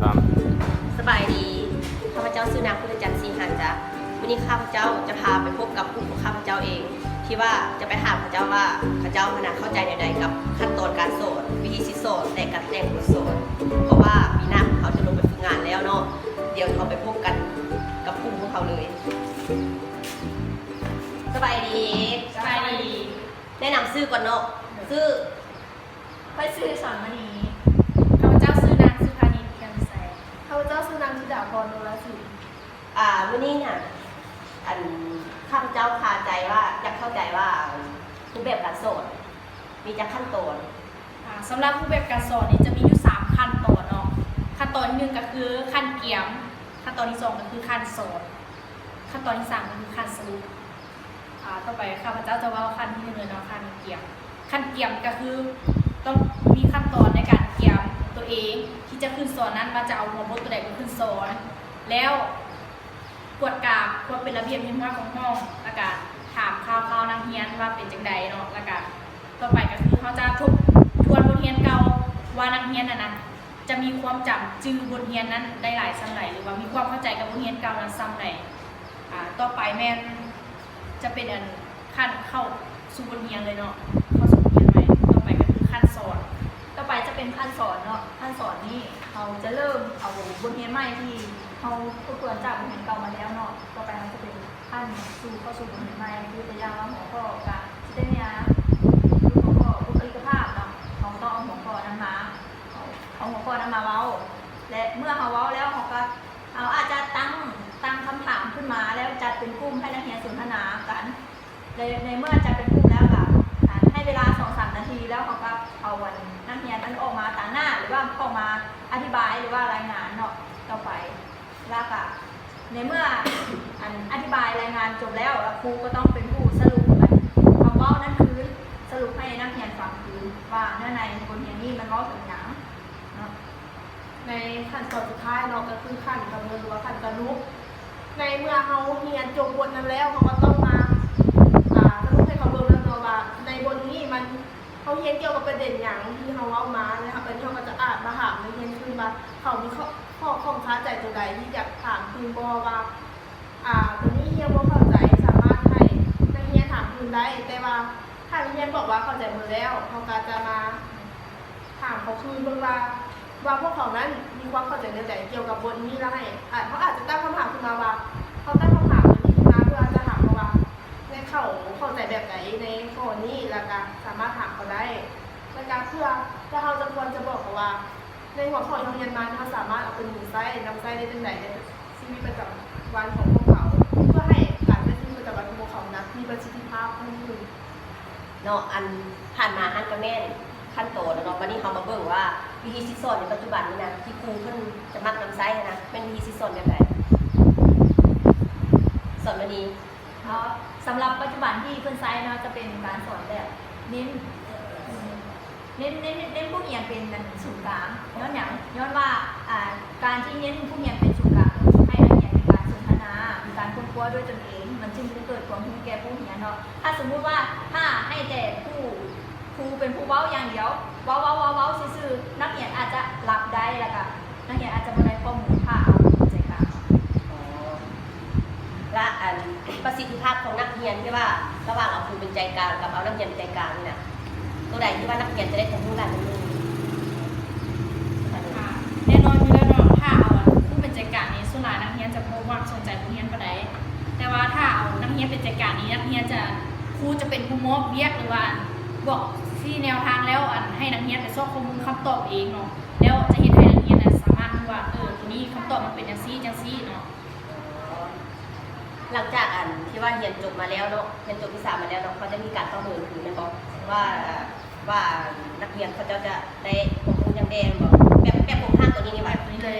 ครับสบายดีข้าพเจ้าชื่อนางพุทธจันทร์ศรีหันจ้ะวันนี้ข้าพเจ้าจะพาไปพบกับผู้ของข้าพเจ้าเอง ที่ว่าจะไปถามข้าพเจ้าว่าข้าพเจ้าขนาดเข้าใจใดๆกับขั้นตอนการโสดวิธีสิโสดและการแต่งบทโสดเพราะว่าปีหน้าเขาจะลงไปฝึกงานแล้วเนาะเดี๋ยวเราไปพบกันกับกลุ่มพวกเขาเลยสบายดี สบายดี แนะนำชื่อก่อนเนาะชื่อ ค่อยซื้อสอนมานีข้าพเจ้าซื้อนางสุภานิชเทียมแสงข้าพเจ้าซื้อนางธิดาพรโนรสิน วันนี้เนี่ยข้าพเจ้าคาใจว่าอยากเข้าใจว่ารูปแบบการโสดมีจะขั้นตอน สำหรับผู้แบบการสอนนี่จะมีอยู่3ขั้นตอนเนาะขั้นตอนที่1ก็คือขั้นเกี่ยมขั้นตอนที่2ก็คือขั้นสอนขั้นตอนที่3ก็คือขั้นสรุปต่อไปข้าพเจ้าจะว่าขั้นที่1เลยเนาะขั้นเกี่ยมขั้นเกี่ยมก็คือต้องมีขั้นตอนในการเกี่ยมตัวเองที่จะขึ้นสอนนั้นว่าจะเอาหัวบทตัวใดมาขึ้นสอนแล้วกวดกราบว่าเป็นระเบียบเรียบร้อยของห้องแล้วก็ถามข่าวนักเรียนว่าเป็นจังใดเนาะแล้วก็ต่อไปก็คือเขาจะทบทวนบทเรียนเก่าว่านักเรียนนะจะมีความจำจือบทเรียนนั้นได้หลายซ้ำไหนหรือว่ามีความเข้าใจกับบทเรียนเก่านั้นซ้ำไหนต่อไปแม่นจะเป็นขั้นเข้าสู่บทเรียนเลยเนาะเข้าสู่บทเรียนใหม่ต่อไปก็คือขั้นสอนต่อไปจะเป็นขั้นสอนเนาะขั้นสอนนี้เราจะเริ่มเอาบทเรียนใหม่ที่เราทบทวนจากบทเรียนเก่ามาแล้วเนาะต่อไปเราจะเป็นขั้นเข้าสู่บทเรียนใหม่คือตัวอย่างว่าหัวข้อการจิตวิทยาหัวข้อบุคลิกภาพเนาะเราต้องเอาหัวข้อนั้นมาเอาหัวข้อนั้นมาเว้าและเมื่อเราเว้าแล้วเราก็เราอาจจะตั้งคำถามขึ้นมาแล้วจัดเป็นกลุ่มให้นักเรียนสนทนากันในเมื่อจัดเป็นกลุ่มแล้วก็ให้เวลา 2-3 นาทีแล้วเขาก็เอาวันนักเรียนออกมาต่างหน้าหรือว่าออกมาอธิบายหรือว่ารายงานเนาะต่อไปแล้วก็ในเมื่ออธิบายรายงานจบแล้วครูก็ต้องเป็นผู้สรุปคำว่านั่นคือสรุปให้นักเรียนฟังคือว่าเนื้อในบทเรียนนี้มันเล่าถึงหยังเนาะในขั้นตอนสุดท้ายเนาะก็คือขั้นกำเนิดหรือว่าขั้นสรุปในเมื่อเขาเรียนจบบทนั้นแล้วเขาก็ต้องมาสรุปให้เขาเบิ่งแล้วตัวว่าในบทนี้มันเขาเรียนเกี่ยวกับประเด็นอย่างที่เขาเอามานะครับเป็นเขาก็จะอ่านมาถามนักเรียนคือว่าเขามีข้อข้องค้าใจตัวใดที่อยากถามคืนบอว่าตัวนี้เฮียบ่เข้าใจสามารถให้นักเรียนถามคืนได้แต่ว่าถ้านักเรียนบอกว่าเข้าใจหมดแล้วเขาก็จะมาถามเขาคืนเบิ่งว่าพวกเขานั้นมีความเข้าใจในใจเกี่ยวกับบทนี้แล้วให้เขาอาจจะตั้งคำถามขึ้นมาว่าเขาตั้งคำถามนี้ขึ้นมาเพื่อจะถามว่าในเขาเข้าใจแบบไหนในข้อนี้แล้วก็สามารถถามเขาได้ในการเพื่อถ้าเขาจะควรจะบอกเขาว่าในหัวข้อที่เขาเรียนมาเขาสามารถเอาเป็นหูไส้นำไส้ได้ตั้งไหนในชีวิตประจำวันของพวกเขาเพื่อให้การใช้ชีวิตประจำวันของพวกเขานั้นมีประสิทธิภาพมากขึ้นเนาะผ่านมาฮันกับแม่ขั้นโตแล้วเนาะวันนี้เขามาเบิ่งว่าวิธีสิสอนในปัจจุบันนี้นะที่ครูเพิ่นจะมักนำไส้นะเป็นวิธีสิสอนแบบไหนสอนวันนี้สำหรับปัจจุบันที่เพิ่นไซน์เนาะจะเป็นการสอนแบบเน้นผู้เรียนเป็นศูนย์กลางย้อนว่าการที่เน้นผู้เรียนเป็นศูนย์กลางให้นักเรียนมีการสนทนามีการค้นคว้าด้วยตนเองมันจึงจะเกิดความรู้แก่ผู้เรียนเนาะถ้าสมมุติว่าถ้าให้แต่ครูเป็นผู้เว้าอย่างเดียวเว้าซื่อๆนักเรียนอาจจะหลับได้แล้วก็นักเรียนอาจจะบ่ได้ข้อมูลถ้าเอาใจกลางและประสิทธิภาพของนักเรียนที่ว่าระหว่างเอาครูเป็นใจกลางกับเอานักเรียนเป็นใจกลางนี่นะตัวใดที่ว่านักเรียนจะได้ความรู้หลายมือแน่นอนอยู่แล้วเนาะถ้าเอาผู้เป็นใจกลางนี้ส่วนหลายนักเรียนจะบ่มักสนใจผู้เรียนปานใดแต่ว่าถ้าเอานักเรียนเป็นใจกลางนี้นักเรียนจะครูจะเป็นผู้มอบเรียกหรือว่าบอกที่แนวทางแล้วให้นักเรียนไปสอบข้อมูลคำตอบเองเนาะแล้วจะเห็นให้นักเรียนสามารถรู้ว่าตัวนี้คำตอบมันเป็นจังซี่เนาะหลังจากที่ว่าเรียนจบมาแล้วเนาะเรียนจบที่3มาแล้วเนาะเขาจะมีการประเมินคือมันบอกว่านักเรียนเขาจะได้ข้อมูลอย่างแดงแบบผมทางตัวนี้นี่ว่าแบบนี้เลย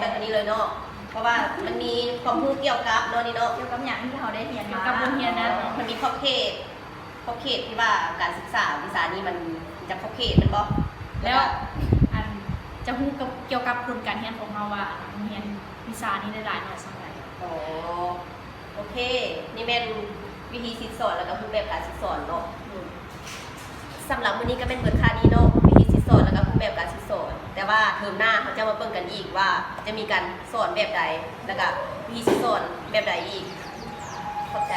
แบบนี้เลยเนาะเพราะว่ามันมีความรู้เกี่ยวกับเนาะนี่เนาะเกี่ยวกับอย่างที่เขาได้เรียนมากับบทเรียนนั้นมันมีขอบเขตที่ว่าการศึกษาวิชานี้มันจะขอบเขตมันบอกแล้วจะรู้กับเกี่ยวกับผลการเรียนของเราว่าเรียนวิชานี้ได้หลายหน่อยสักไหนโอเคนี่แม่นวิธีสิสอนแล้วก็รูปแบบการสิสอนเนาะสำหรับวันนี้ก็เป็นเบิดค่านี้เนาะวิธีสิสอนแล้วก็รูปแบบการสิสอนแต่ ว่าเทอมหน้าเขาจะมาเบิ่งกันอีกว่าจะมีการสอนแบบใดแล้วก็มีสอนแบบใดอีกขอบใจ